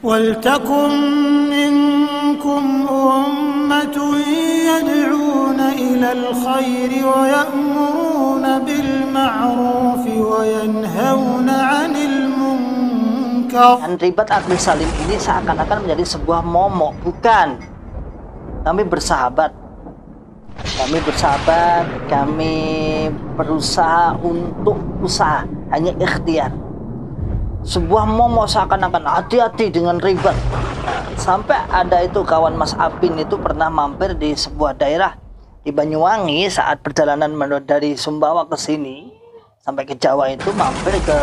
وَلْتَكُنْ مِنْكُمْ أُمَّةٌ يَدْعُونَ إِلَى الْخَيْرِ وَيَأْمُرُونَ بِالْمَعْرُوفِ وَيَنْهَوْنَ عَنِ الْمُنْكَرِ. Dan ribat akli salim ini seakan-akan menjadi sebuah momok. Bukan. Kami bersahabat, kami berusaha untuk usaha, hanya ikhtiar. Sebuah momok seakan-akan hati-hati dengan ribat. Sampai ada itu kawan Mas Abin itu pernah mampir di sebuah daerah di Banyuwangi saat perjalanan dari Sumbawa ke sini sampai ke Jawa, itu mampir ke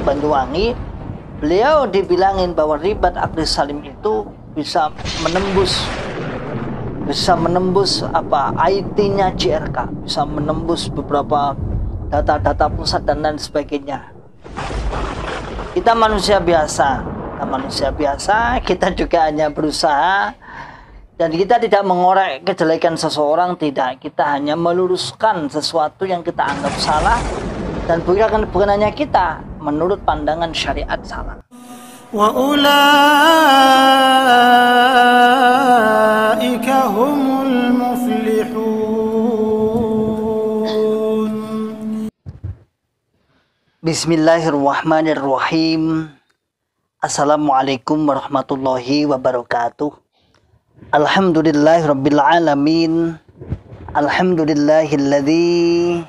Banyuwangi. Beliau dibilangin bahwa ribat akli salim itu bisa menembus IT-nya JRK, bisa menembus beberapa data-data pusat dan lain sebagainya. Kita manusia biasa, kita juga hanya berusaha, dan kita tidak mengorek kejelekan seseorang, tidak. Kita hanya meluruskan sesuatu yang kita anggap salah, dan bukan hanya kita, menurut pandangan syariat salah. وَأُولَئِكَ هُمُ الْمُفْلِحُونَ. Bismillahirrahmanirrahim. Assalamualaikum warahmatullahi wabarakatuh. Alhamdulillahirabbil alamin. Alhamdulillahilladzi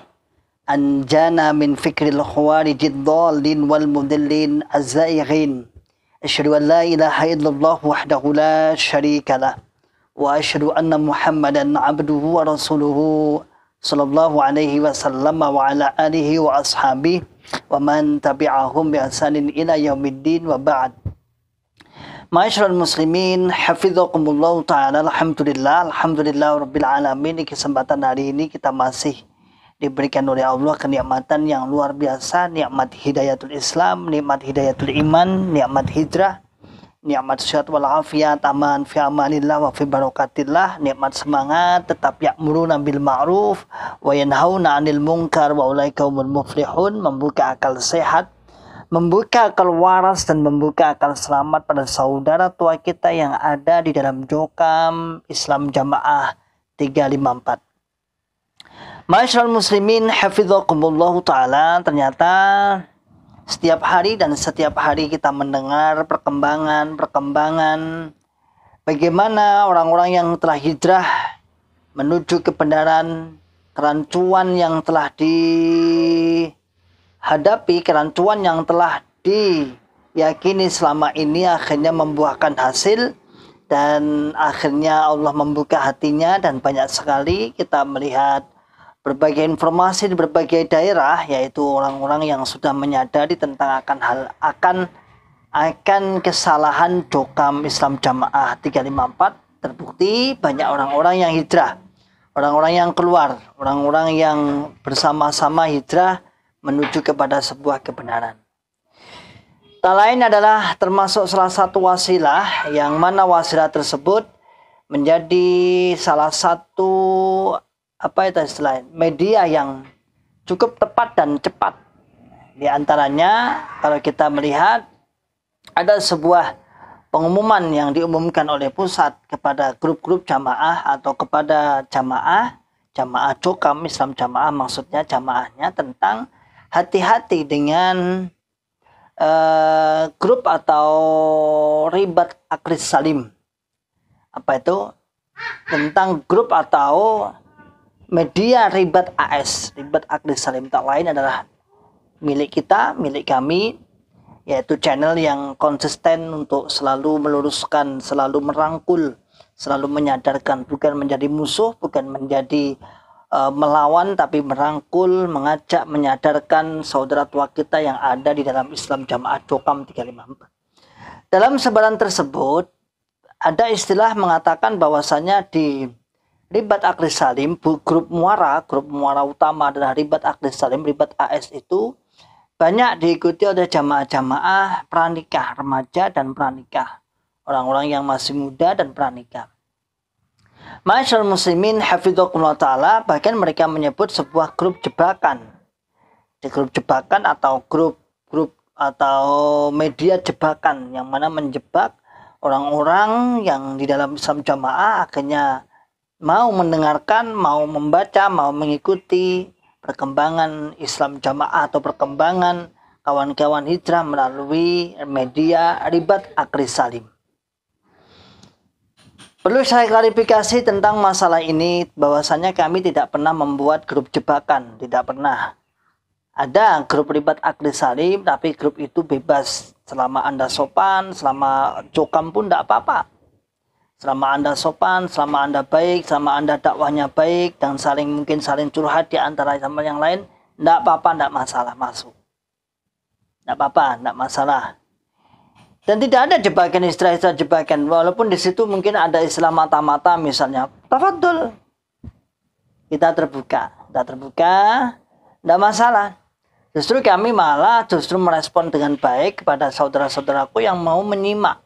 anjana min fikril khawarijid dhalin wal mudillin az-zaighin. Asyhadu an la ilaha illallah wahdahu la syarika lah wa asyhadu anna Muhammadan abduhu wa rasuluhu sallallahu alaihi wasallam wa ala alihi wa ashabihi wa man tabi'ahum bi ihsanin ila yaumiddin wa ba'd. Ma'asyiral muslimin, hafizakumullah ta'ala. Alhamdulillah rabbil alamin. Di kesempatan hari ini kita masih diberikan oleh Allah kenikmatan yang luar biasa, nikmat hidayatul Islam, nikmat hidayatul iman, nikmat hijrah, nikmat sehat wal afiat, aman fi amanillah wa fi barakatillah, nikmat semangat, tetap ya'muruna bil ma'ruf wa yanhauna 'anil munkar wa ulaika humul muflihun, membuka akal sehat, membuka akal waras, dan membuka akal selamat pada saudara tua kita yang ada di dalam Jokam Islam Jamaah 354. Ma'asyiral muslimin, hafizakumullah ta'ala. Ternyata setiap hari kita mendengar perkembangan bagaimana orang-orang yang telah hijrah menuju kebenaran, kerancuan yang telah dihadapi, kerancuan yang telah diyakini selama ini akhirnya membuahkan hasil, dan akhirnya Allah membuka hatinya, dan banyak sekali kita melihat berbagai informasi di berbagai daerah, yaitu orang-orang yang sudah menyadari tentang akan kesalahan Jokam Islam Jamaah 354. Terbukti banyak orang-orang yang hijrah, orang-orang yang keluar, orang-orang yang bersama-sama hijrah menuju kepada sebuah kebenaran. Tak lain adalah termasuk salah satu wasilah, yang mana wasilah tersebut menjadi salah satu media yang cukup tepat dan cepat. Di antaranya, kalau kita melihat ada sebuah pengumuman yang diumumkan oleh pusat kepada grup-grup jamaah atau kepada jamaah Jokam Islam Jamaah, maksudnya jamaahnya, tentang hati-hati dengan grup atau ribat akli salim. Apa itu? Tentang grup atau media ribat AS, ribat akli salim, tak lain adalah milik kami, yaitu channel yang konsisten untuk selalu meluruskan, selalu merangkul, selalu menyadarkan, bukan menjadi musuh, bukan menjadi melawan, tapi merangkul, mengajak, menyadarkan saudara tua kita yang ada di dalam Islam Jamaah Jokam 354. Dalam sebaran tersebut ada istilah mengatakan bahwasanya di ribat akli salim, grup muara utama adalah ribat akli salim, ribat AS itu banyak diikuti oleh jamaah-jamaah pranikah, remaja dan pranikah, orang-orang yang masih muda dan pranikah. Ma'asyiral muslimin, hafizakumullah ta'ala, bahkan mereka menyebut sebuah grup jebakan. Di grup jebakan atau grup atau media jebakan, yang mana menjebak orang-orang yang di dalam Islam Jamaah akhirnya mau mendengarkan, mau membaca, mau mengikuti perkembangan Islam Jamaah atau perkembangan kawan-kawan hijrah melalui media Ribat Akli Salim. Perlu saya klarifikasi tentang masalah ini, bahwasanya kami tidak pernah membuat grup jebakan, tidak pernah. Ada grup Ribat Akli Salim, tapi grup itu bebas. Selama Anda sopan, selama cokam pun tidak apa-apa. Selama Anda sopan, selama Anda baik, selama Anda dakwahnya baik, dan mungkin saling curhat di antara sama yang lain, tidak apa-apa, tidak masalah, masuk. Tidak apa-apa, tidak masalah. Dan tidak ada jebakan, istilah-istilah jebakan. Walaupun di situ mungkin ada istilah mata-mata misalnya. Tafadhol. Kita terbuka. Tidak masalah. Justru kami malah merespon dengan baik kepada saudara-saudaraku yang mau menyimak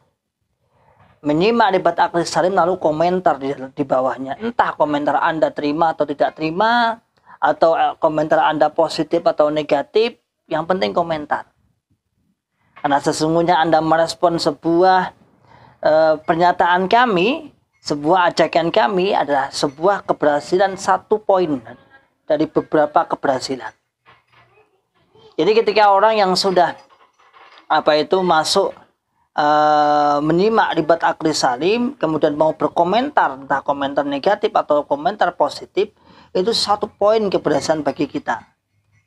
Ribat Akli Salim lalu komentar di bawahnya. Entah komentar Anda terima atau tidak terima, atau komentar Anda positif atau negatif, yang penting komentar. Karena sesungguhnya Anda merespon sebuah pernyataan kami, sebuah ajakan kami adalah sebuah keberhasilan, satu poin dari beberapa keberhasilan. Jadi ketika orang yang sudah masuk menyimak Ribat Akli Salim, kemudian mau berkomentar, entah komentar negatif atau komentar positif, itu satu poin keberhasilan bagi kita,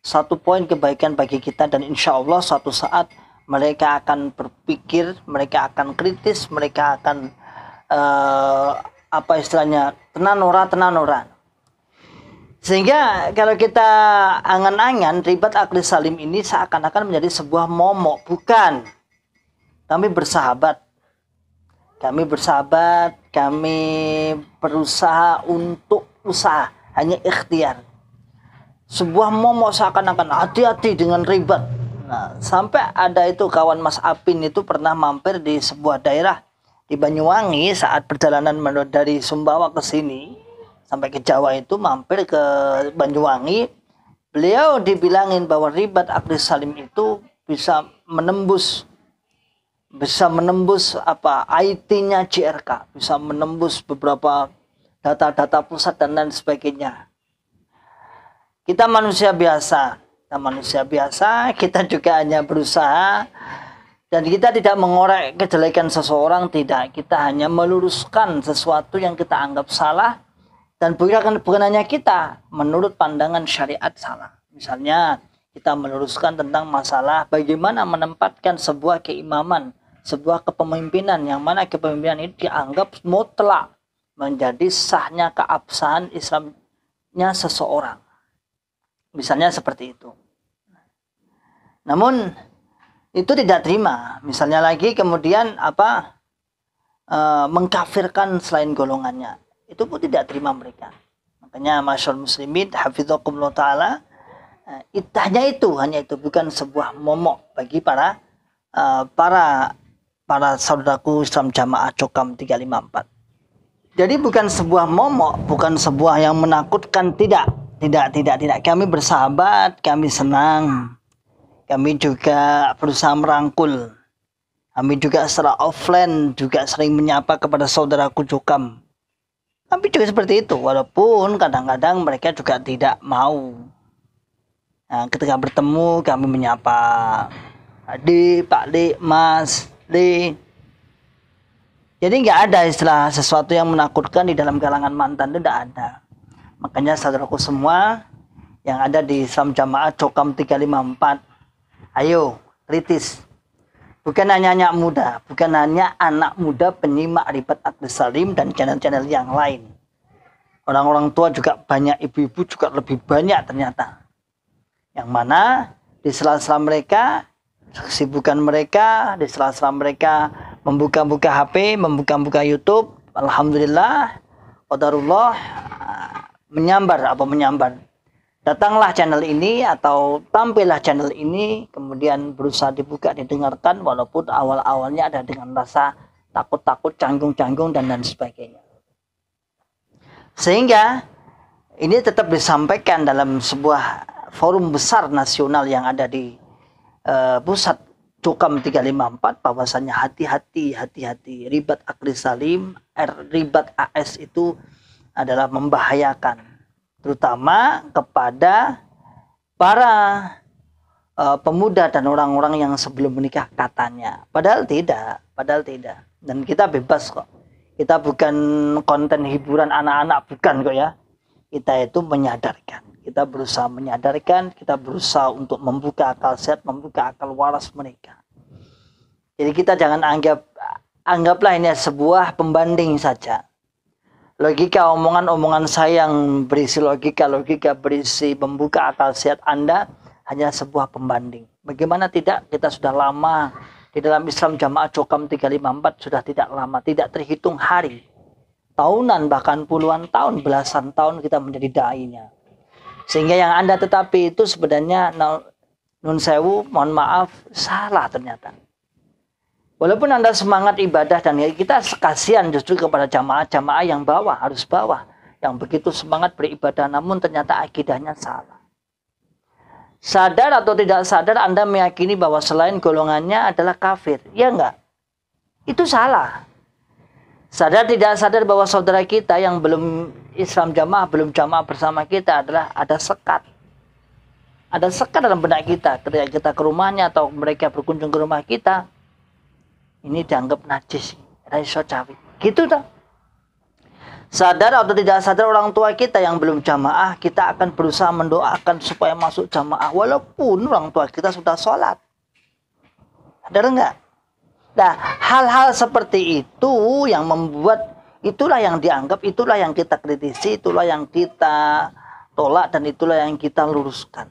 satu poin kebaikan bagi kita. Dan insya Allah suatu saat mereka akan berpikir, mereka akan kritis, mereka akan tenanora. Sehingga kalau kita angan-angan, Ribat Akli Salim ini seakan-akan menjadi sebuah momok. Bukan. Kami bersahabat, kami berusaha untuk usaha, hanya ikhtiar. Sebuah momok seakan-akan hati-hati dengan ribat. Nah, sampai ada itu kawan Mas Apin itu pernah mampir di sebuah daerah di Banyuwangi saat perjalanan dari Sumbawa ke sini sampai ke Jawa, itu mampir ke Banyuwangi. Beliau dibilangin bahwa Ribat Akli Salim itu bisa menembus IT-nya JRK, bisa menembus beberapa data-data pusat dan lain sebagainya. Kita manusia biasa, kita juga hanya berusaha, dan kita tidak mengorek kejelekan seseorang, tidak. Kita hanya meluruskan sesuatu yang kita anggap salah, dan bukan hanya kita, menurut pandangan syariat salah. Misalnya, kita meluruskan tentang masalah bagaimana menempatkan sebuah keimaman, sebuah kepemimpinan, yang mana kepemimpinan itu dianggap mutlak menjadi sahnya keabsahan Islamnya seseorang. Misalnya seperti itu. Namun itu tidak terima. Misalnya lagi kemudian mengkafirkan selain golongannya. Itu pun tidak terima mereka. Makanya masyaallah muslimin hafizakumullah taala, hanya itu bukan sebuah momok bagi para saudaraku Islam Jamaah Cokam 354. Jadi bukan sebuah momok, bukan sebuah yang menakutkan, tidak. Kami bersahabat, kami senang. Kami juga berusaha merangkul. Kami juga secara offline juga sering menyapa kepada saudaraku Cokam. Tapi juga seperti itu, walaupun kadang-kadang mereka juga tidak mau. Nah, ketika bertemu kami menyapa Adik, Pak Dik, Mas Dik. Jadi nggak ada istilah sesuatu yang menakutkan di dalam kalangan mantan, itu tidak ada. Makanya saudaraku semua yang ada di Islam Jamaah Cokam 354, ayo kritis. Bukan hanya anak muda penyimak Ribat Akli Salim dan channel-channel yang lain. Orang-orang tua juga banyak, ibu-ibu juga lebih banyak ternyata. Yang mana di sela-sela mereka, kesibukan mereka, di sela-sela mereka membuka-buka HP, membuka-buka YouTube, alhamdulillah, qadarullah, menyambar. Datanglah channel ini atau tampillah channel ini, kemudian berusaha dibuka, didengarkan, walaupun awal-awalnya ada dengan rasa takut-takut, canggung-canggung, dan lain sebagainya. Sehingga ini tetap disampaikan dalam sebuah forum besar nasional yang ada di pusat Cukam 354 bahwasannya hati-hati ribat akli salim, ribat AS itu adalah membahayakan, terutama kepada para pemuda dan orang-orang yang sebelum menikah katanya. Padahal tidak. Dan kita bebas kok. Kita bukan konten hiburan anak-anak, bukan kok ya. Kita itu menyadarkan. Kita berusaha menyadarkan, kita berusaha untuk membuka akal sehat, membuka akal waras mereka. Jadi kita jangan anggaplah ini sebuah pembanding saja. Logika omongan saya yang berisi logika berisi membuka akal sehat Anda hanya sebuah pembanding. Bagaimana tidak, kita sudah lama di dalam Islam Jamaah Cukam 354, sudah tidak lama, tidak terhitung hari, tahunan, bahkan puluhan tahun, belasan tahun kita menjadi da'inya. Sehingga yang Anda tetapi itu sebenarnya nun sewu, mohon maaf, salah ternyata. Walaupun Anda semangat ibadah, dan kita kasihan justru kepada jamaah-jamaah yang harus bawah, yang begitu semangat beribadah namun ternyata akidahnya salah. Sadar atau tidak sadar Anda meyakini bahwa selain golongannya adalah kafir, ya enggak? Itu salah. Sadar tidak sadar bahwa saudara kita yang belum Islam jamaah, belum jamaah bersama kita adalah ada sekat. Ada sekat dalam benak kita. Ketika kita ke rumahnya atau mereka berkunjung ke rumah kita, ini dianggap najis, raiso cawi. Gitu toh. Sadar atau tidak sadar orang tua kita yang belum jamaah, kita akan berusaha mendoakan supaya masuk jamaah walaupun orang tua kita sudah sholat. Sadar enggak? Nah, hal-hal seperti itu yang membuat, itulah yang dianggap, itulah yang kita kritisi, itulah yang kita tolak, dan itulah yang kita luruskan.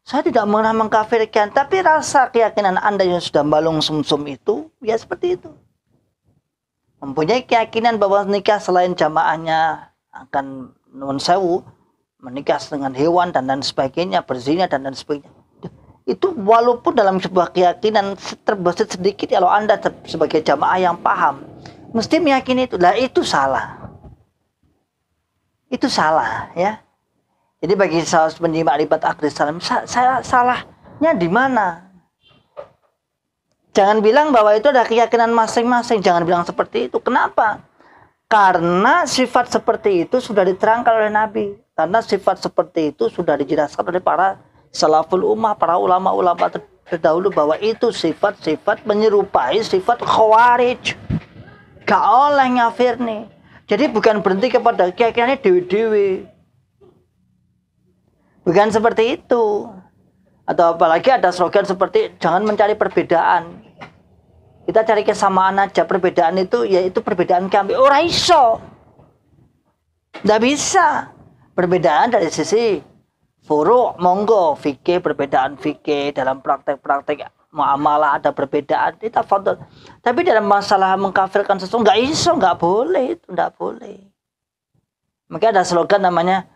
Saya tidak pernah mengkafirkan, tapi rasa keyakinan Anda yang sudah balung sumsum itu, ya seperti itu. Mempunyai keyakinan bahwa nikah selain jamaahnya akan nun sewu, menikah dengan hewan dan sebagainya, berzina dan sebagainya. Itu walaupun dalam sebuah keyakinan terbesit sedikit, kalau Anda sebagai jamaah yang paham, mesti meyakini itu. Lah itu salah. Itu salah ya. Jadi bagi saya penyimak ribat akli salam, saya salahnya di mana? Jangan bilang bahwa itu ada keyakinan masing-masing. Jangan bilang seperti itu. Kenapa? Karena sifat seperti itu sudah diterangkan oleh Nabi. Karena sifat seperti itu sudah dijelaskan oleh para salaful ummah, para ulama-ulama terdahulu, bahwa itu sifat-sifat menyerupai sifat khawarij. Gak oleh ngafir nih. Jadi bukan berhenti kepada keyakinannya dewi-dewi. Bukan seperti itu. Atau apalagi ada slogan seperti jangan mencari perbedaan. Kita cari kesamaan aja. Perbedaan itu yaitu perbedaan kami. Ora iso. Nggak bisa. Perbedaan dari sisi furu' monggo, fikih perbedaan fikih, dalam praktek-praktek muamalah ada perbedaan, kita fadl. Tapi dalam masalah mengkafirkan sesuatu nggak iso, nggak boleh, itu nggak boleh. Maka ada slogan namanya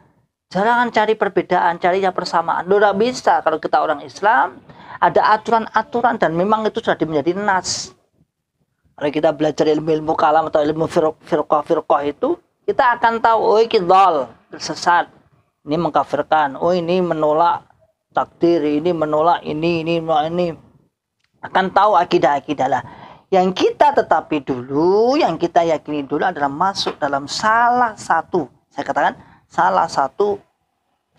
jangan cari perbedaan, cari yang persamaan. Nggak bisa. Kalau kita orang Islam ada aturan-aturan dan memang itu sudah menjadi nas. Kalau kita belajar ilmu kalam atau ilmu firqah itu, kita akan tahu oh ini dhal, sesat. Ini mengkafirkan, oh ini menolak takdir, ini menolak ini. Akan tahu akidah-akidah lah. Yang kita tetapi dulu, yang kita yakini dulu adalah masuk dalam salah satu. Saya katakan salah satu,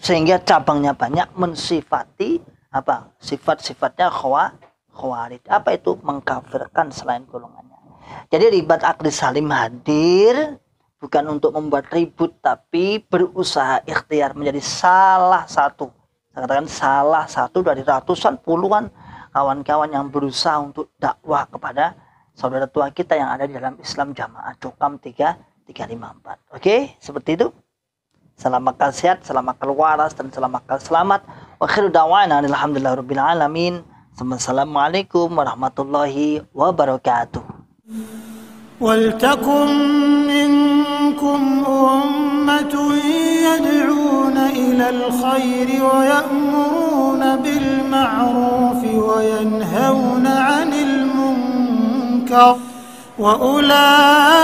sehingga cabangnya banyak, mensifati apa? Sifat-sifatnya khawarij. Apa itu? Mengkafirkan selain golongannya. Jadi ribat akli salim hadir bukan untuk membuat ribut, tapi berusaha ikhtiar menjadi salah satu. Saya katakan salah satu dari ratusan puluhan kawan-kawan yang berusaha untuk dakwah kepada saudara tua kita yang ada di dalam Islam Jamaah Cukam 354. Oke, seperti itu. Salam akal sehat, salam akal waras, dan salam akal selamat. Wa akhiru da'wana alhamdulillahirabbil alamin. Assalamualaikum warahmatullahi wabarakatuh. ولتكن منكم أمة يدعون إلى الخير ويأمرون بالمعروف وينهون عن المنكر وأولئك